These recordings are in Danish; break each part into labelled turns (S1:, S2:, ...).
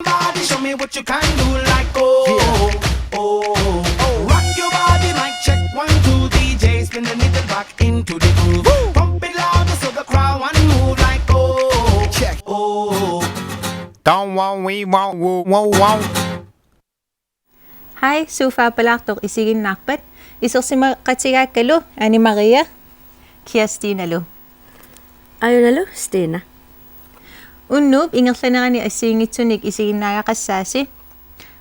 S1: Body, show me what you can do, like rock your body, mic check 1 2 DJ, spin the needle back into the groove. Pump it louder so the crowd wanna move, like check.
S2: Don't want we want woo.
S3: Hej, Sofa Balagtok isigin nakpat. Isorsima katigakalo, ani Maria, Kirstina lo.
S4: Ayunalo, Stina.
S3: Unnub, ingerlanarani asingitsunik isigin nakakassasi.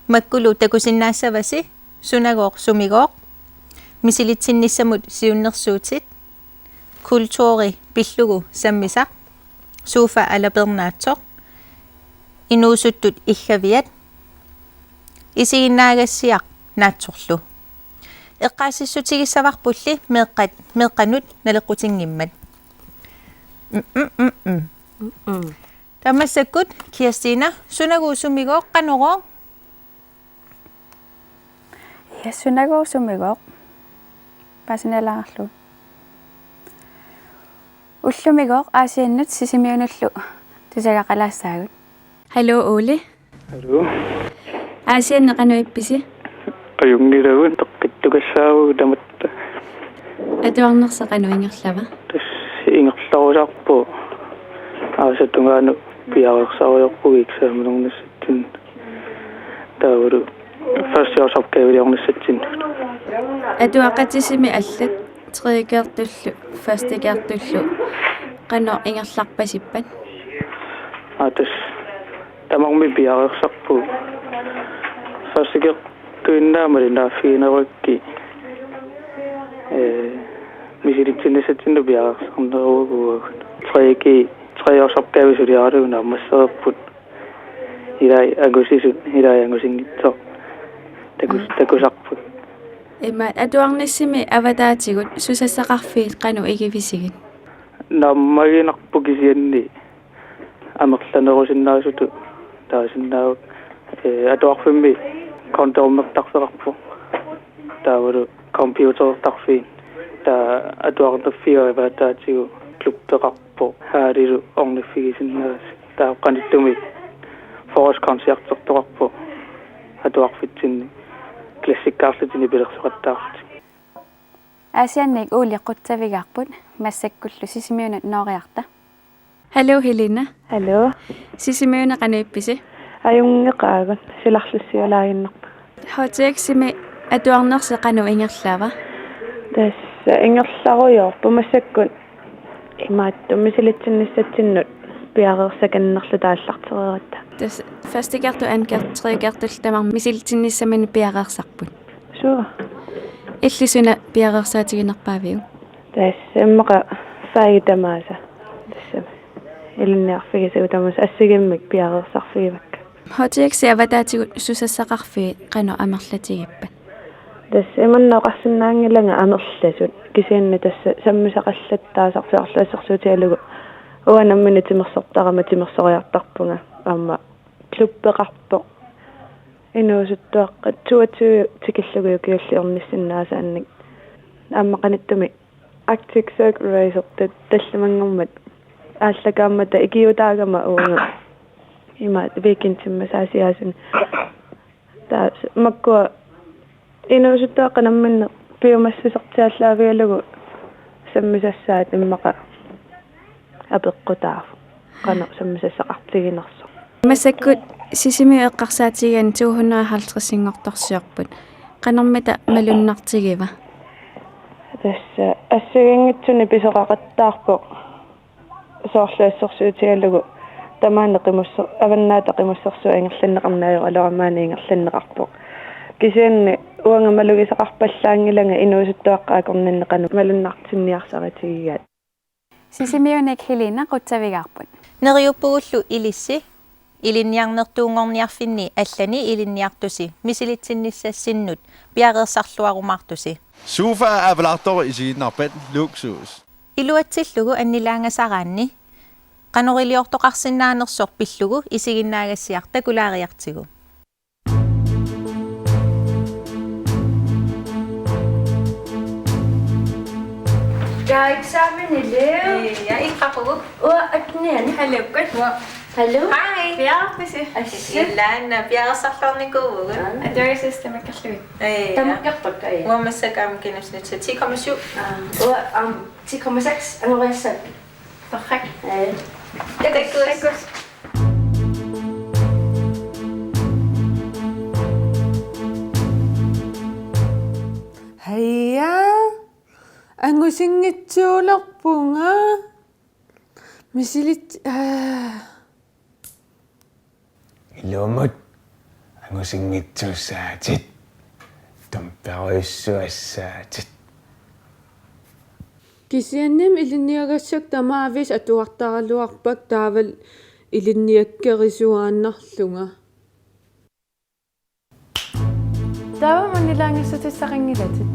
S3: Magkulo takusinnasavasi, sunagok sumigok. Misilitsinnissamut siunnersuutit. Kultuuri pillugu sammisak. Sofa alapernaatsok. Inuusuttut illaviat. Isiginnaagassiaq naatsorlu. Eqqaassissutigissavarpulli meeqqanut naleqqutinngimmat. Tamassakut Kirstina sunaguusumigoq qanuqo.
S4: Ja, sunaguusumigoq. Pasinalaarlu. Ullumigoq aasiannut sisimiunullu tusagaqalaassaagut. Hallo Ole.
S5: Hallo.
S4: Aasianneqanuippisi.
S5: Ajungnilagun toqqittukassaavu tamatta.
S4: Atuarnerseqanuingerlava.
S5: Tas ingerlarusarpu. Aasattungaanu piarersaaruyorpugiksaamulornassatsin. Taavulu førsteårsopgaveliornassatsin.
S4: Atuaqatisimi allat tredjekertullu, førstekertullu. Qanor ingerlarpasippat.
S5: Tas tamarmi piarersarpu. Førstekertuinnaamali misilitsinnisatsinnu piarersarneruuguugut. Treårsopgavesuliaruunnaammasserput. Ilai angusingitsoq. Takusarput.
S4: Emma atuarnissimi avataatigut susassaqarfiit qanu igivisigit.
S5: Nammaginarpukisianni amerlanerusinnaasutu taasinnaavak atuarfimmi kontormertarserarpu taavulu computertarfiin taa atuarnerfiga avataatigu kluppeqarpu haalilu orniffigisinnaas taa qanittumi forårskoncertertorarpu atuarfitsinni klassikkaarlutini pilersuqattaarti.
S4: Asiannik uuliqqutsavigaarput massakkullu sisimiunat nooriarta. Hallo Helena.
S6: Hallo.
S4: Sisimiuna qanuippisi.
S6: Ajungeqaagun silarlussiulaaginnarpa.
S4: Hoteeksimi atuarnerse qanu ingerlava.
S6: Tassa ingerlaruyorpu massakkun imaattu misilitsinnissatsinnut piareersakannerlu taallarterieratta.
S4: Tas førstekertu ankert tredjekertul tamar misilitsinnissamani piareersarput.
S6: Sure.
S4: Illisuna piareersaatiginerpaaviu.
S6: Tassa immaqa faidamaasa. Tassa ilinniarfigisuutamus assigimmik piareersarfigivakka.
S4: Hoteeksi avataatigut susassaqarfiit qanu amerlatigippat.
S6: Tassa imannoqarsinnaangilanga anerlasut kisianni tassa sammisaqallattaasarfiarluassarsuutialugu uanammini timersortarama timersoriartarpunga amma kluppeqarpo inuusuttuaqqa 22 tikillugu kiulliornissinnaasaaannik amma qanittumi Arctic Circle Racer tallamangormat ааллакааммата икиутаагама уунга има викинтиммасаасиаасын таа маккуа инуусуттааққанамминне пиумассисертиаллаавиалугу саммисассаат иммақа апеққутаафу қана саммисассақартигинерсо
S4: массаккут сисими эққарсаатиган 250-сингорторсиорпут қанэрмита малуннартигива
S6: тасса ассагангитсуни писоқақаттаарпо соорлаассерсуутигалугу тамаанеқимуссер аваннаата қимуссерсуу ингерланнеқарнаажо алорамаани ингерланнеқарпо кисианни уангамалугисақарпаллаангиланга инуусуттуаққаакорниннеқану малуннартинниарсаратигигаат
S4: сисимиуник Helena қутсавигарпут
S3: Neriuppuullu ilissi ilinniarnertuungorniarfinni allani ilinniartusi misilitsinnissassinnut piareersarluarumartusi
S2: Sofa Balagtok isigin luksus.
S3: Iluatsillugu annilaangasaraanni qanoriliortoqarsinnaanersoq pillugu isiginnaagassiarta kulaariartigu
S7: Ja, eksamen elev.
S3: Ja, iqqaqugu
S7: Atniani halukkat.
S4: Hallo.
S3: Hej.
S4: Bjergpisse.
S3: Ilana, bjergesarlornikuuga.
S4: Adøressystemet kalluit. Tammakkarpakkai.
S3: Uamassakam kinusnit 10,7.
S4: 10,6 angoriassa.
S3: Torrak.
S4: Takkus.
S6: Haya. Angusingitsuulerpunga. Misilit
S7: Ilumut angusingitsuussaatit tumperuissuassaatit
S6: Kisiannim ilinniagassak tamaavis atuartaraluarpak taaval ilinniakkerisuaannarlunga.
S8: Taava manilaangissutissaringilatit.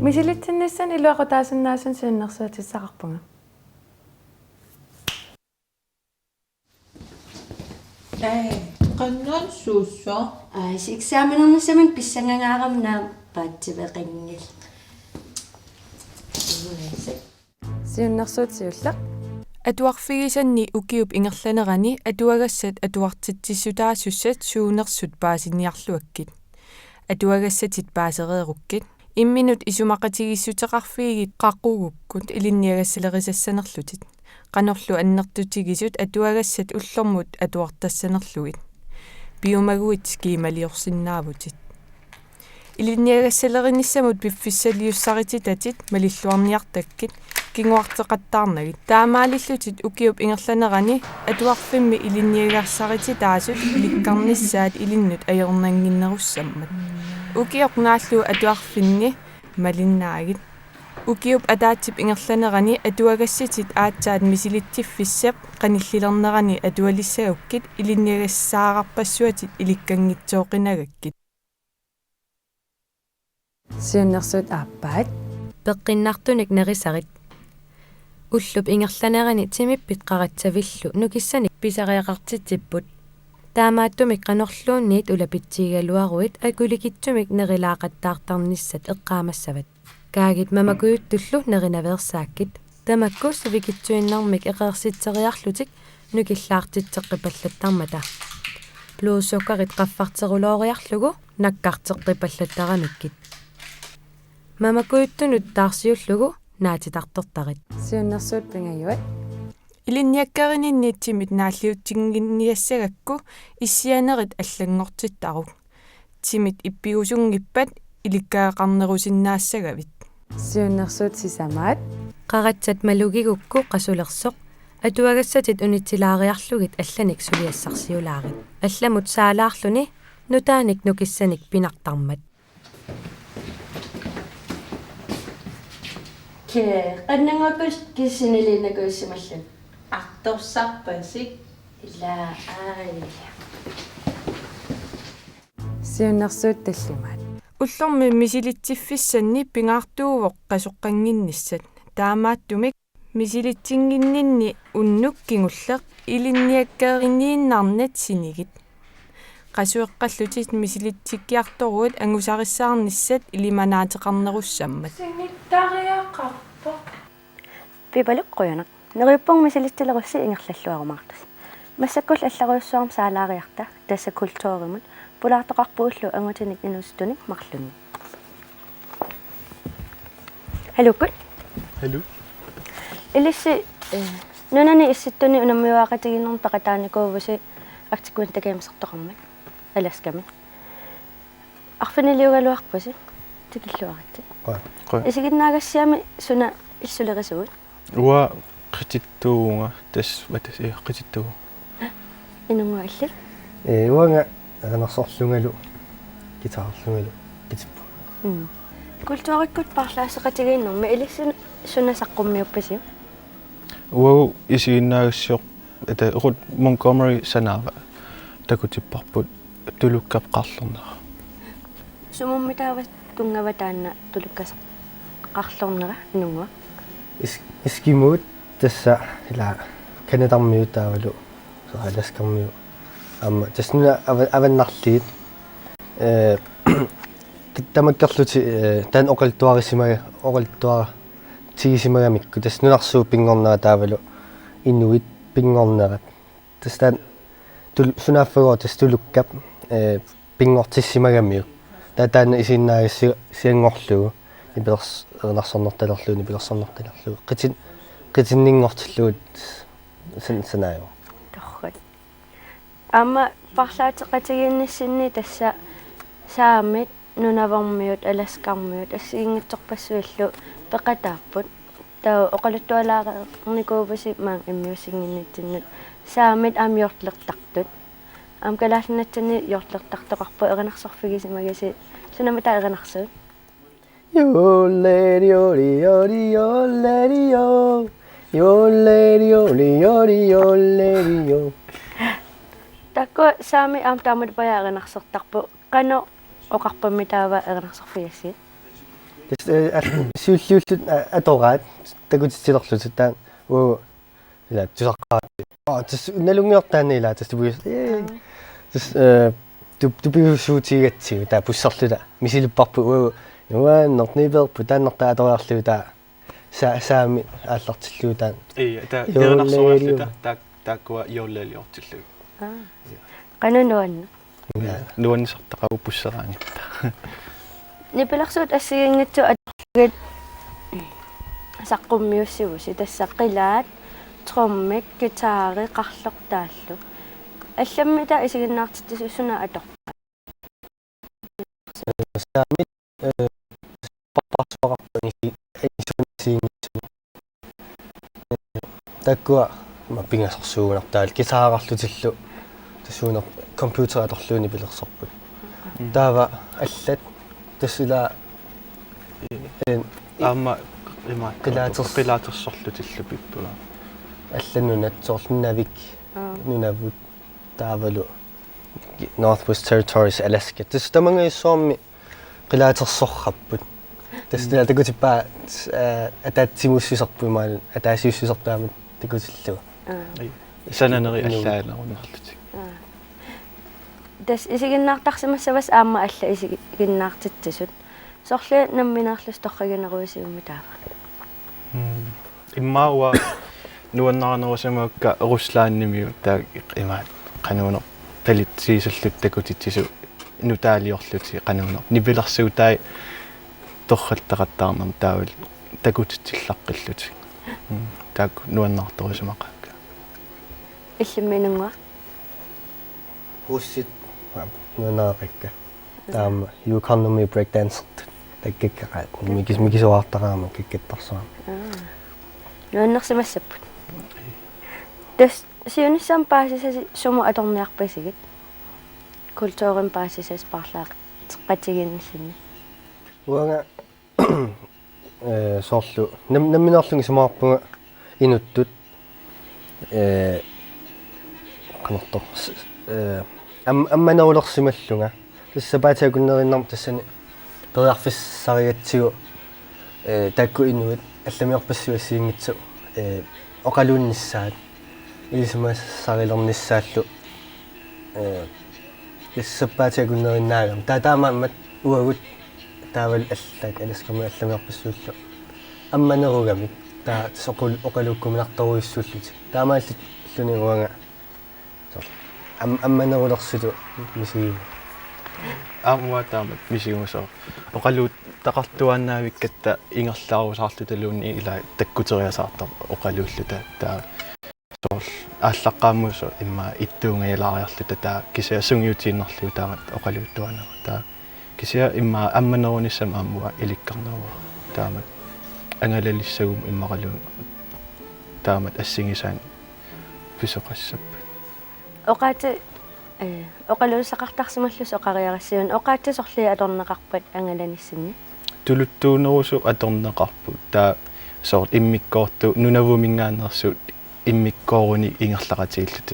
S8: Misilitsinnissan iluaqutaasunnaassun siunnersuatissaqarpunga.
S3: Qannuan suusso.
S9: Siksaaminernassamin pissangangaaramnaam paatsiveqinngil.
S8: Siunnersuutiullaq. Atuarfigisanni ukiup ingerlanerani atuagassat atuartitsissutaasussat suunersut paasiniarluakkit. Atuagassatit paasereerukkit. Imminut isumaqatigissuteqarfiigit qaqugukkut ilinniagassalerisassanerlutit. Qanorlu annertutigisut atuagassat ullormut atuartassanerlugit. Biomaguit skiimaliorsinnaavutit. Ilinniagassalerissamut piffissaliussarititit malilluarniartakkit kinguarteqattaarnagit. Taamaalillutit ukiup ingerlanerani atuarfimmi ilinniagassaritiitaasut ilikkarnissaat ilinnut ajornanginnerussammat. Ukiup naallu atuarfinni malinnaagit. Ukiup ataatip ingerlanerani atuagassitit aatsaat misilittiffissaq qanillilernerani atualissagukkit ilinniagassaaqarpassuatit ilikkangitsoqinagakkit. Siunnersuut aappaat.
S10: Peqqinnartunik nerisarit. Ullup ingerlanerani timippit qaratsavillu nukissanik pisariaqartitipput. Taamaattumik qanorluunniit ulapitsiigaluaruit akulikittumik nerilaaqattaartarnissat eqqaamassavat. Kaagit mamakuyuttullu nerinaversaakkit. Tamakkus vikitsuinnarmik eqersitseriarlutik nukillaartitseqqipallattarmata. Bluusukkarit qaffarterulooriarlugu nakkarteqqipallattaramikkit. Mamakuyuttunut taarsiullugu naatitartortarit.
S8: Siunnersuut pingajuat.
S3: Ilinniakkarinniitsimit naalliutsinginniassagakku issianerit allangortittaruq. Timit ippigusungippat ilikkaaqarnerusinnaassagavit.
S8: Siunnersuut sisamaat.
S10: Qaratsat malugigukku qasulersoq atuagassatit unitsilaariarlugit allanik suliassarsiulaarit. Allamut saalaarluni nutaanik nukissanik pinartarmat.
S9: Qannangapus kissinilinakuissimallun.
S3: Artorsarpasik.
S9: Illa ai.
S8: Siunnersuut tallimaat.
S3: Ullormi misilittiffissanni pingaartuuvoq qasuqqanginnissat. Taamaattumik misilitsinginninni unnukkingullaq ilinniakkarinniinnarnat sinigit. Qasueqqallutit misilitsikkiartoruut angusarissаарnissat ilimanaateqarnerussammat.
S8: Singittariaqarpo.
S4: Pipaluqquyunaq. Neriuppung misilittilerussi ingerlalluarumaartus. Massakkul allaruissuarm saalaariarta tassa kultuurimut pulaartoqarpuullu angutinik inustunik marlunni. Halukut.
S2: Hello.
S4: Ilissi nunani issittuni unammiuaqatiginnerm paqataanikuuvusi aktikkuantakeemsertoqarmat alaskami. Arfiniliugaluarpusi tikilluaratti. Isiginnaagassiami suna issulerisuut.
S2: Ua qitittuunga tas watas qitittuu.
S4: Inungualli.
S5: Uanga anersorlungalu gitaarlungalu kitippu.
S4: Kultuurikkut parlaasseqatigiinnermi ilissin sunnasaqqummiuppasi.
S2: Ua isiginnaagassioq ata erut Montgomery sanaava takutipparput tulukkapqarlernera.
S4: Sumummitaavat tungavataanna tulukkaseq qarlornera inungua.
S5: Iskimuut tassa ila kanatarmiut taavalu soalaskarmiu amma tasnuna avannarliit tamakkarluti tan oqaltuara tigisimagамикку таснунарсуу пингорнера таавалу инуит пингорнерат Tästä sunaffero tästä lukkap pingortissimagamiu. Tätä isinnaari siangorlugu ipers ernarsarnertalerluuni pilersarnertalerlugu. Qitinninngortilluut sanaayo.
S4: Torrat. Amma parlaateqatigiinnissinni tassa saamit nunavormiut alaskarmiut assiingitsorpassuallu peqataapпут таа оқалуттуалаарникуувси маан иммиусингиннитсиннут saamit амиортлертартут ам калаалнатсани йортлертартоқарпу эринарсорфигисимагаси сунамата эринарсуут
S5: Yo lady yoli yoli yo lady yo yo lady yoli yoli yo lady yo.
S4: такку saami аам таамат пая эринарсертарпу қано оқарпаммитаава эринарсорфигасси
S5: Tästä syyllyyt atoraat takutitsilorlut taan u ila tusaqaat. Tästä nalungiortaanilla tästä puis. Tästä tu piusuutigatsi taa pussarluta misilupparpu u nuan norniberpu taannerta atoriarluta saami aallartilluutaan.
S2: Ei, tää ernarsoriarluta taakkua jolleliortillu.
S4: қано нуанна
S2: Nuanisartaqagu pusseraani.
S4: нипиларсуут ассигингитсу атгит саққуммиуссивуси тассаққилаат труммик гитаари қарлертааллу алламмита исигиннаартиттисуссуна атор
S5: Saami papasuaqarpuni isuunisiingitsu. Takkua ma pingasorsuunartaal gitaararlutillu tassuuner computer-atorluuni pilersorput. Taava allat tassila
S2: Amma ima qilaatersorlutillu pippua.
S5: алланнунат соорлуннавик нунавут таавалу Northwest Territories Alaska. Тэс тамангаиссуарми qilaatersorrapпут. Тэс такутиппаа атаатсимуссисарпумаал атаасиуссисартаамат такутиллу.
S2: Сананери аллаалерунарлутик.
S4: тас исигиннаартарсимассавас аама алла исигиннаартитсисут сорли намминерлус торригинеруисиумми таава
S2: Иммауа нуаннарнерусамаакка руслааннимиу таа има кануунер талит сиисаллут такутитсису нутаалиорлути кануунер нипилэрсуутаи торралтақаттаарнам таавал такутитсиллаққиллути таак нуаннарторусамақаакка
S4: иллимминунгуа
S5: Hussit нунаақакка таама юканнуми breakdance таккаккаат микисуартараама киккаттарсаа
S4: нуаннерсимассаппут тас сиуниссам паасисаси суму аторниарпасигит культуурин паасисас парлаақ теққатигиннссинни
S5: уанга соорлу намминерлунги сумаарпунга инуттут канартор амманаулерсималлунга тассапаатиакуннериннарм тассани периарфиссариатсигу такку инуит алламиорпассуассиингитсу оқалуунниссаат илисмассарилерниссааллу тассапаатиакуннериннаагам таатаамааммат уагут таавал аллаак аласками алламиорпассууллу амманеругами таа соқул оқалууккуминарторуиссууллути таамааллит луни уанга амманерулерсуту мисигиу
S2: аамуатаамат мисигумасоо оқалуут тақартуаннаавиккатта ингерлаарусаарлуталуунни ила таккутериасаартар оқалууллута таа соорл ааллаққааммусо имма иттуунгаялаариарлута таа кисиа сунгиутииннерлуу таамат оқалууттуанера таа кисиа имма амманеруниссам аамуа иликкарнеруа таамат ангалалиссагум иммақалуун таамат ассигисаан писоқассаппа
S4: оқаати оқалуусақартарсималлус оқариарассиун оқаати сорли аторнеқарпат ангаланиссинни
S2: тулуттуунерусу аторнеқарпу таа соор иммиккоорту нунавумингаанерсут иммиккооруни ингерлақатииллут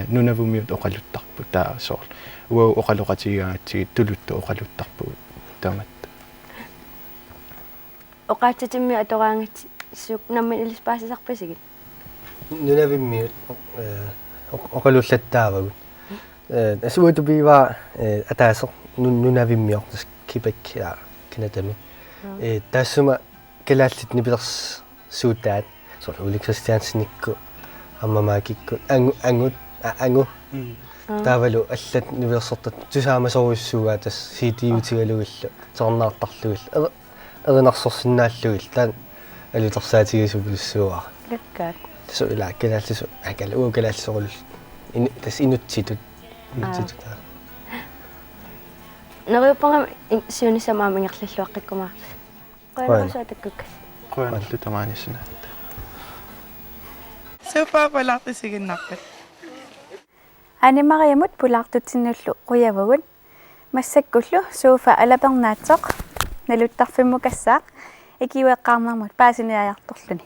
S2: нунавумиут оқалуттарпу таа соор уа оқалоқатигаатсиги тулутту оқалуттарпу таамат
S4: оқаатитимми атораангит сук наммин илиспаасисарпасигит
S5: нунавиммиут оқалуллаттаавагут асуутупива атаасер нунавиммиортас кипек кинатами тассума калааллит нипилерс суутаат сор Ули Кристиансникку аммамаакикку ангу таавалу аллат нивиерсортат тусаамасоруйссуугаа тас ситиутигалугилла сорнаартарлугилла эринарсорсинааллугил таан алутерсаатигисупилуссууаа
S4: Lakkaat.
S5: тасу илааккалаалласу акалу укалаалсорул тас инутситут таа
S4: Наруйпанга сиунисамаамингерллуаққиккумаарс. Qoinaqsuatakkukas.
S2: qoyanallu tamaanissina
S6: Supapalaqtisiginnarpat.
S4: Animariamut pulaartutsinullu quyavagun массаккуллу сууфа алапернаатсоқ налуттарфиммукассаақ икиуеққарнармут паасиниаярторлуни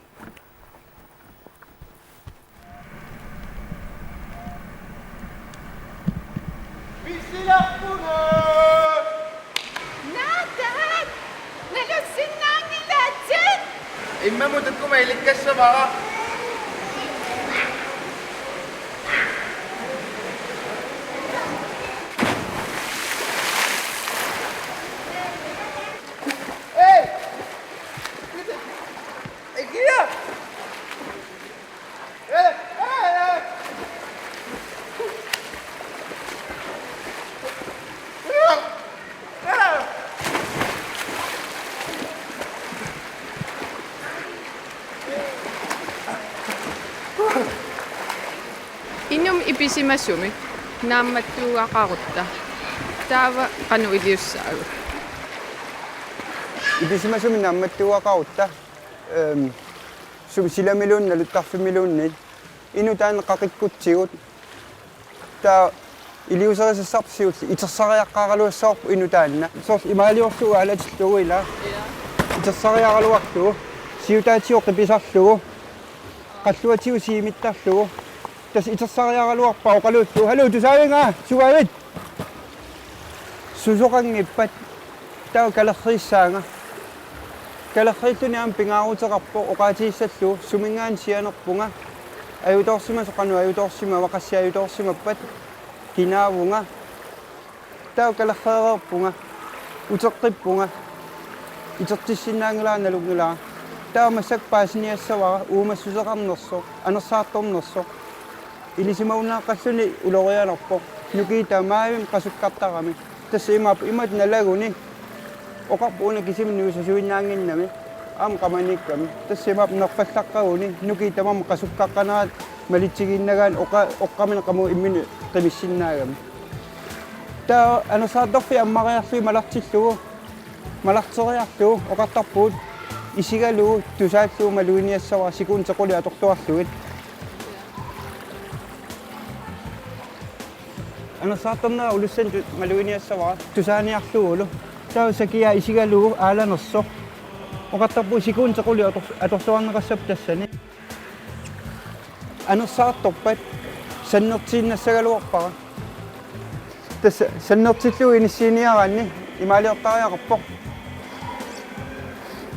S7: иммамутуккума иликкассавара
S6: Inum ipisimassumi naammattuuaqarutta taava qanu iliussaagu
S11: ipisimasumi naammattuuaqarutta silamiluunna luttarfimiluunnit inu taana qaqikkutsigut taa iliuserisassarsiut itersariaqqaaraluassaorpu inu taanna soors imaaliorlugu alatillugu ila itersariaraluarlugu siutaatior qipisarlugu qalluatigu siimittarlugu tas itersariaraluarpau qaluutlu halu tusaavinga sugaavit susoqangippat taa kalerriissaanga kalerriilluni aam pingaaruteqarpo oqaatiissallu sumingaan sianerpunga ayutorsima soqanu ayutorsima waqassi ayutorsimappat kinaavunga taa kalerreererpunga uteqqippunga itertissinnaangulaanalugulaa taa massak paasiniassavara uumassuseqarnerso anersaartornerso ilisimaunaaqqalluni ulorianerpo nukiitamaavim qasukkartarami tassa imat nalaguni oqarpuuna kisimniusasuinnaanginnami aam qamanikkami tassa imap nerpallaqqaguni nukiitamam qasukkaqqanaat malitsiginnagaan oqqamina qamu imminu qimissinnaagami taa anersaartorfi ammariarlui malarteriarlugu oqartarpuut isigalugu tusaallugu maluiniassavara sikuun tequli atortuarlugit anersaartornera ulussan maluiniassavara tusaaniarlugulu taa sakia isigalugu aalanerso oqartarpu sikuun tequli atortuarneqassap tassani anersaartorpat sannertiinnassagaluarpara tassa sannertillugu inissiiniaraanni imaaliortariaqarpoq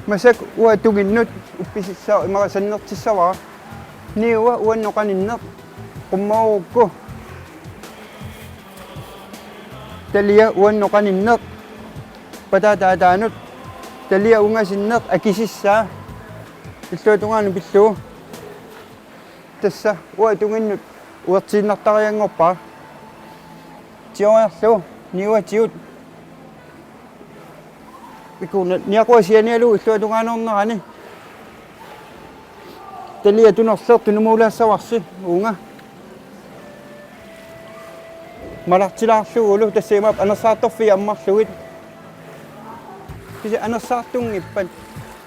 S11: masak ua tuginnut uppisissa imara sannertissavara niuwa uannoqaninneq qummaurukku talia uannoqaninneq patataataanut talia ungasinneq akisissaa illuutungaanu pillugu tassa ua tuginnut uertiinnartariangorpaa tioriarlugu niuwa tiut ikuna niaqua-sianialugu illuutungaanорnerani talia tunerleer tunumuulaassavarssi unga malartilaarlugulu tassa imap anersaartorfi ammarlugit kisi anersaartungippat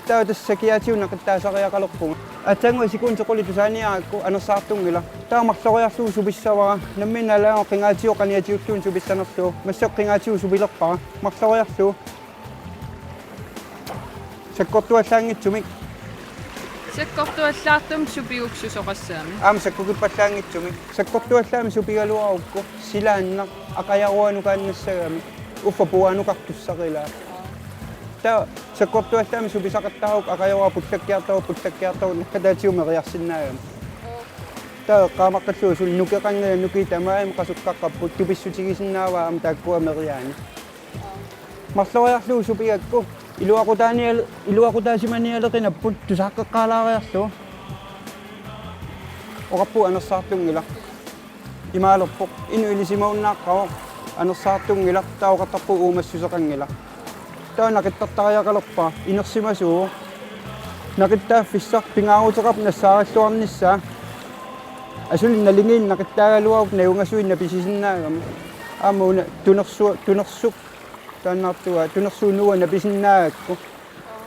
S11: taa tassa kiatiuna qittaasariaqalerpunga atangua sikuun tequli tusaaniaakku anersaartungila taa marloriarlugu supissavara namminalaao qingaatio qaniatiulluun supissanerlugu massaq qingaatigu supilerpara marloriarlugu sakkortuallaangitsumik
S6: sakkortuallaartum supiguksusoqassaami
S11: aam sakkukippallaangitsumik sakkortuallaami supigaluarukku silaanneq aqajaruanukaannassagami uffa puanukartussaqilaa taa sakkortuallaami supisaqattaruuk aqajarua pullakkiartaru nakkataatigu meriarsinnaagami taa qaamaqqallugu sul nukeqangala nukitamaami qasukkaqqapput tupissutigisinnaavaa am taakkua meriaani marloriarlugu supigakku iluaqutaasimaanialeqinapput tusaaqqaqqaalaariarlugu Okapu anersartungila. Imalorpoq inu ilisimaunnaaqqa anersartungila tauqatarpu uumassusaqangila. Taa naqittattariaqalerpa inersimasuu naqittaaffissaq pingaarutaqap nassaaralluarnissaa asuli nalingiin naqittaagaluaq naungasuinna pisisinnaagamma aamuna tunersuk taannaartua tunersuunuwa napisinnaagakku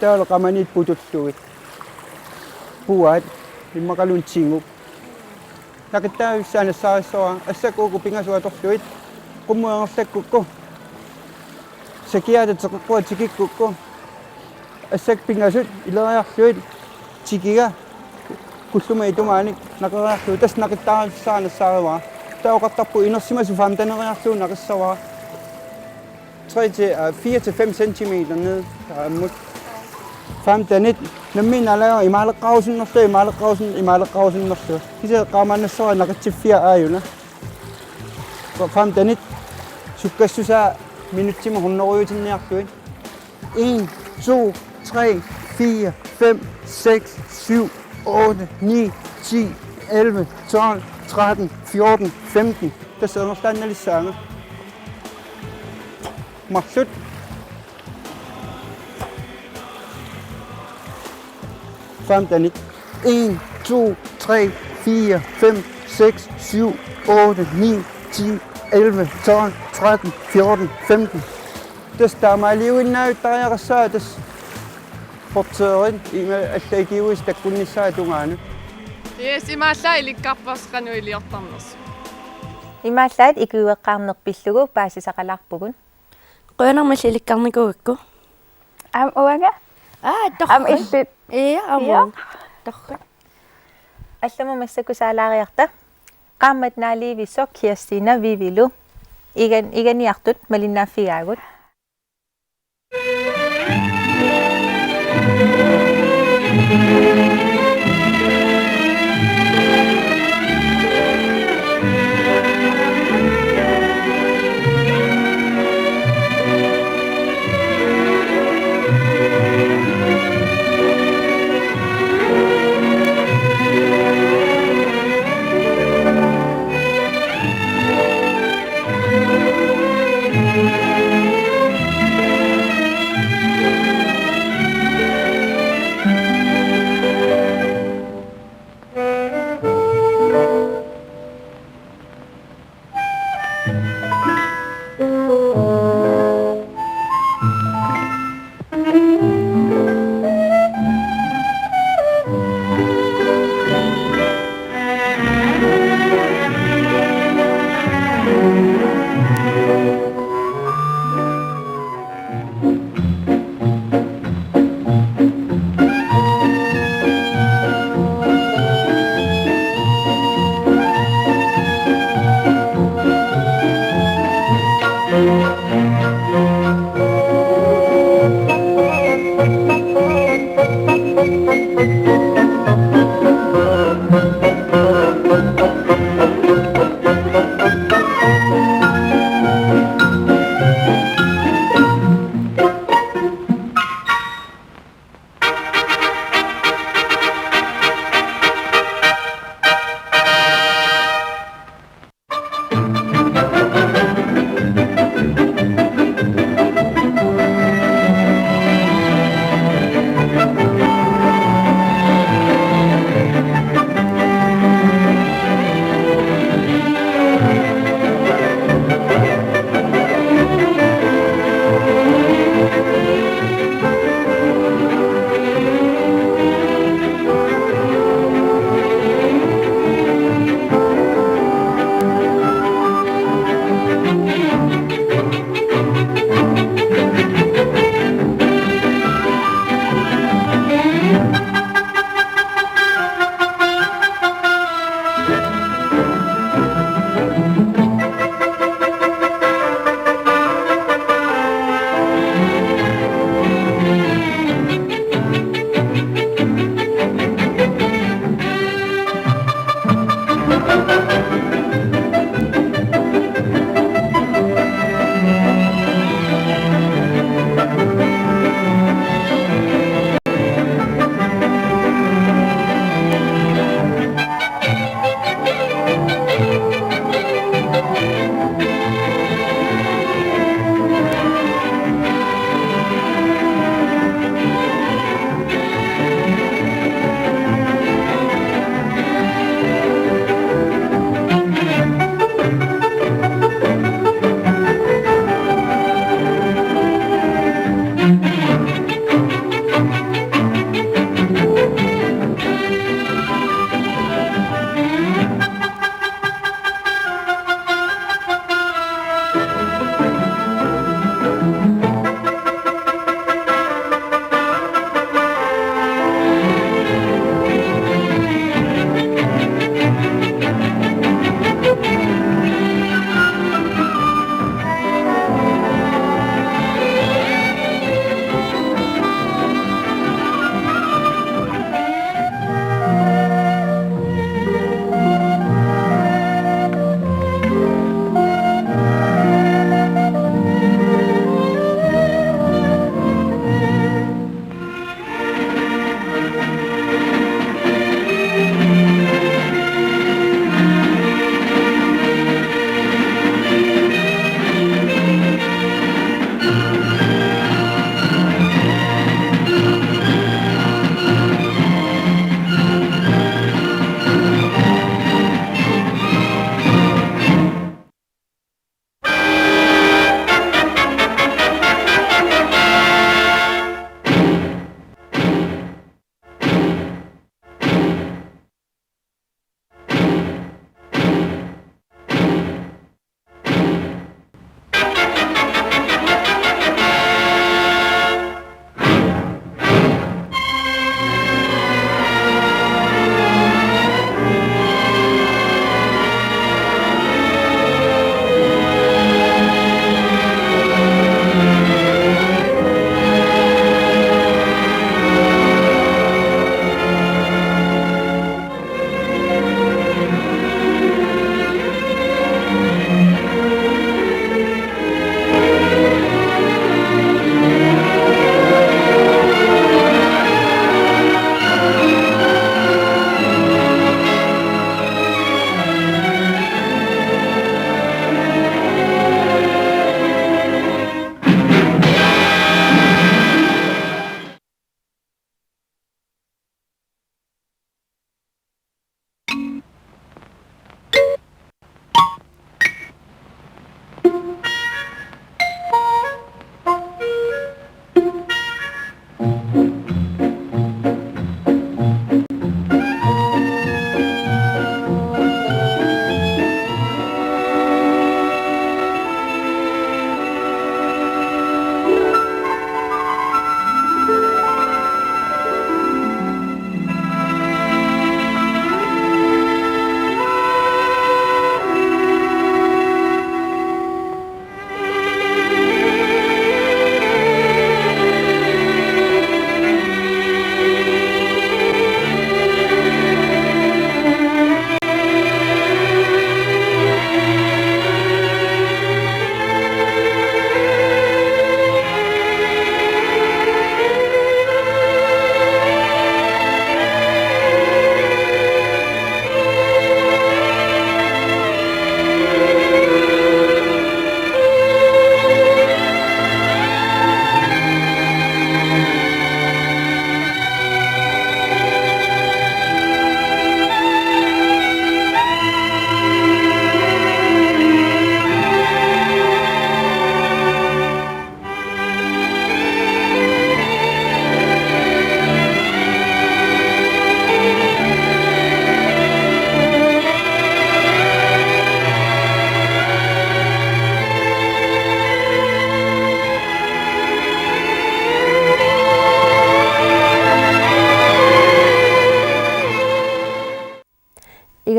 S11: taala qamaniit pututtuit puat immaqaluntsinguk naqittaavissaanissaarissua assakkuuku pingasuatorluit qummuangerlakkukku sakiaatateqeqqua tikikkukku assak pingasut ileriarluit tikiga kulluma itumaanik naqeriarlu tas naqittaarissaanissaarivaa taoqartarpu inersimasu famtaneriarlu naqissavaa 4-5 cm ned mut famtanit nammin alaga imaleqqausunnerlu kisa qaamaannassara naqitsiffiа aayuna famtanit sukkassusaa minutsima horneruyutinniarluit 1 2 3 4 5 6 7 8 9 10 11 12 13 14 15 tässä on stannalissaanga maksud famtanit 1 2 3 4 5 6 7 8 9 10 11 12 13 14 15 tästä maaliuinnäyttäjässä tässä portøren allaikiuista kunnissaa tungaanu.
S6: Yes, imalla ilikkarparsqanu iliortarnersu.
S3: Имааллаат икуеққарнерпиллугу паасисақаларпугун.
S4: Qønermal ilikkarnikuukku.
S3: Уага?
S4: Torqut.
S3: Иллит.
S4: Ам. Torqut.
S3: Алламу массакусаалаариарта. Qaammat naaliivissor Kirstina Vivilu. Iganiartut malinnaaffiaagut.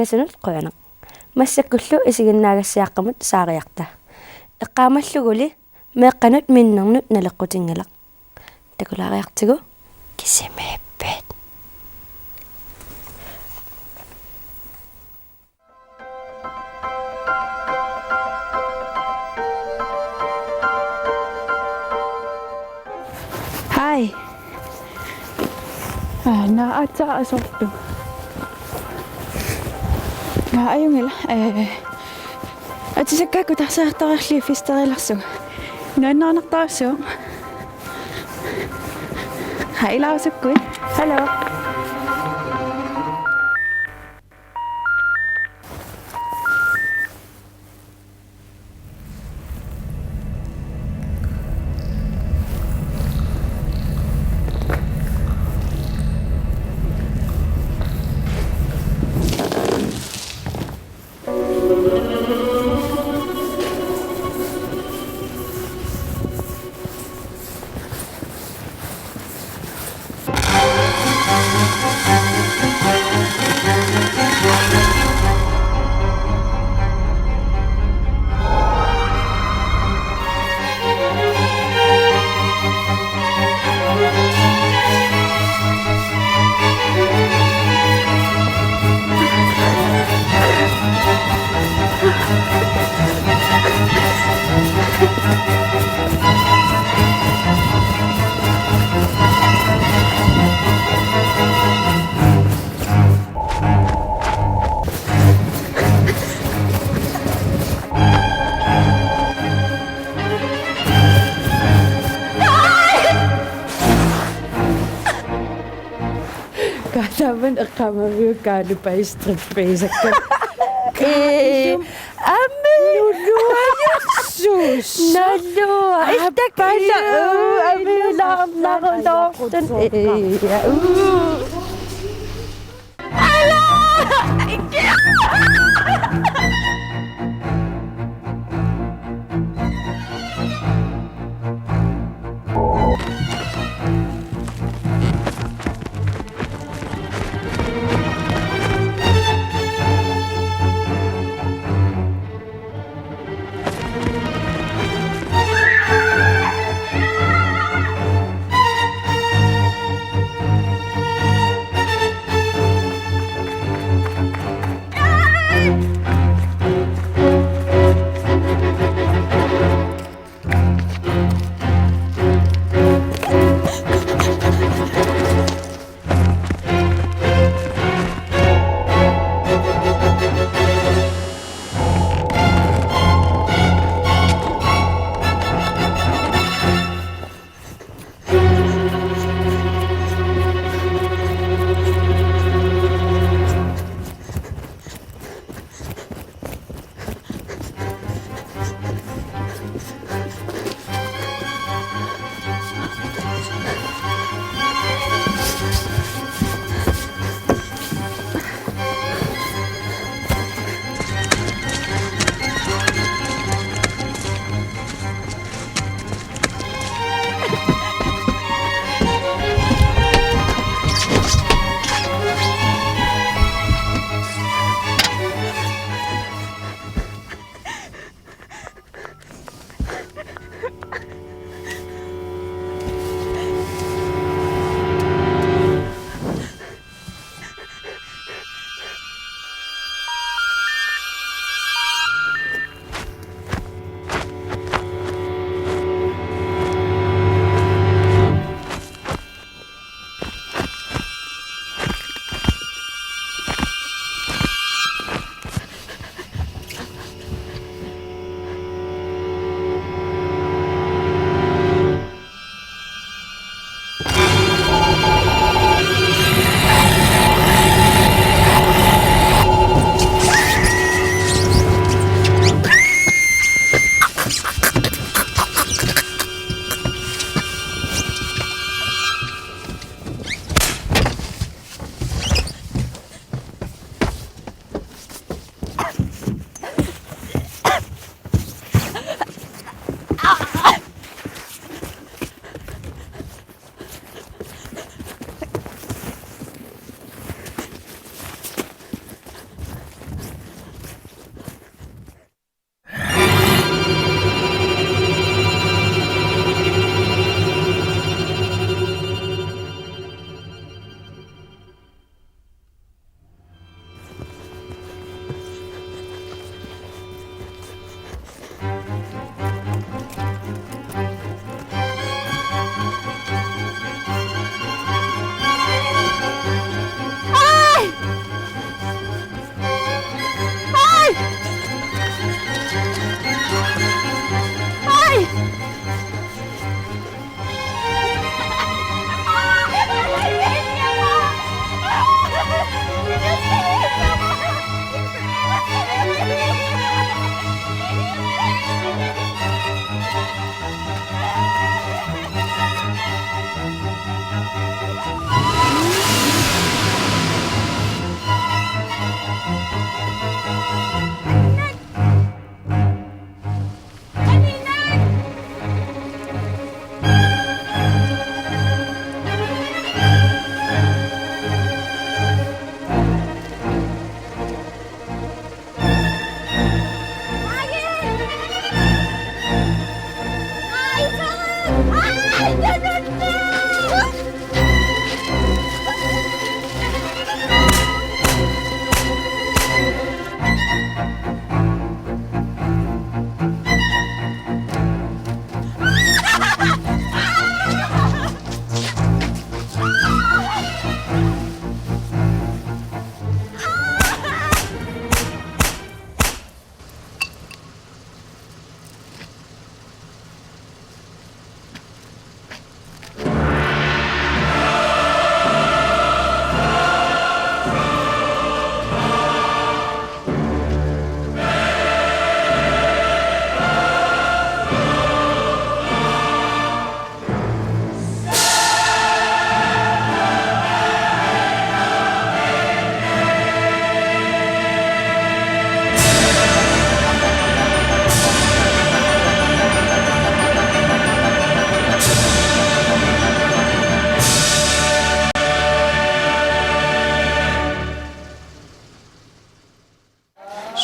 S4: паасунут қуянеқ массаккуллу исигиннаагассиаққамут саариарта эққаамаллугули меэққанут миннернут налеққутингалақ такулаариартигу кисимииппит
S8: Hej. Naata asortu. Ayungila. Atisakkaku tarsaartararli fisterilarsu. Nuannaarnartaassu. Hailaasukkui. Hallo. Kasaman akamavio kanu pa strippeisakka. Ame luluayo sus. Nalua. Istakala. Ame nakakalakutan. Ala!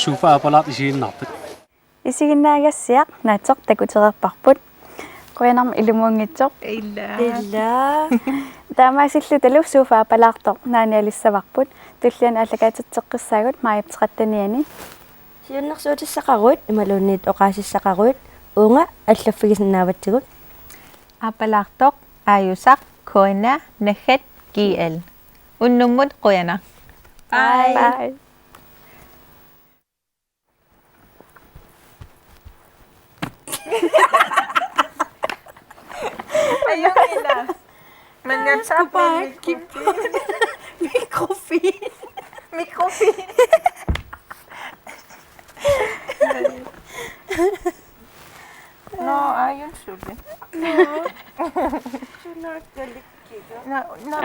S12: Sufa apalat isiin nappet.
S8: Isiginnaagassiaq naatsoq takutererparput qoyanarma ilumuangitsoq illa таамаасиллу талу суфа апалаарторп нааниалиссаварпут туллиан аллагаатитсеққиссаагут мааяптеқаттаниани
S9: сиуннэрсуутиссақарут ималуунниит оқаасиссақарут уунга аллаффигисиннааватсигут
S3: апалаартоқ ааюсақ куана нахат гиэл уннуммут қуяна
S8: bye
S3: Ayun nila. Mangansa pa. Microphone. Microphone. No, ayun sulit. No. No,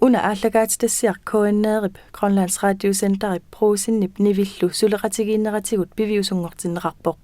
S10: Una аллагаатитассиар коаннеерип Grønlands Radio Center prosinip nivillu suleqatigiinneratigut piviusunngortinneqarpoq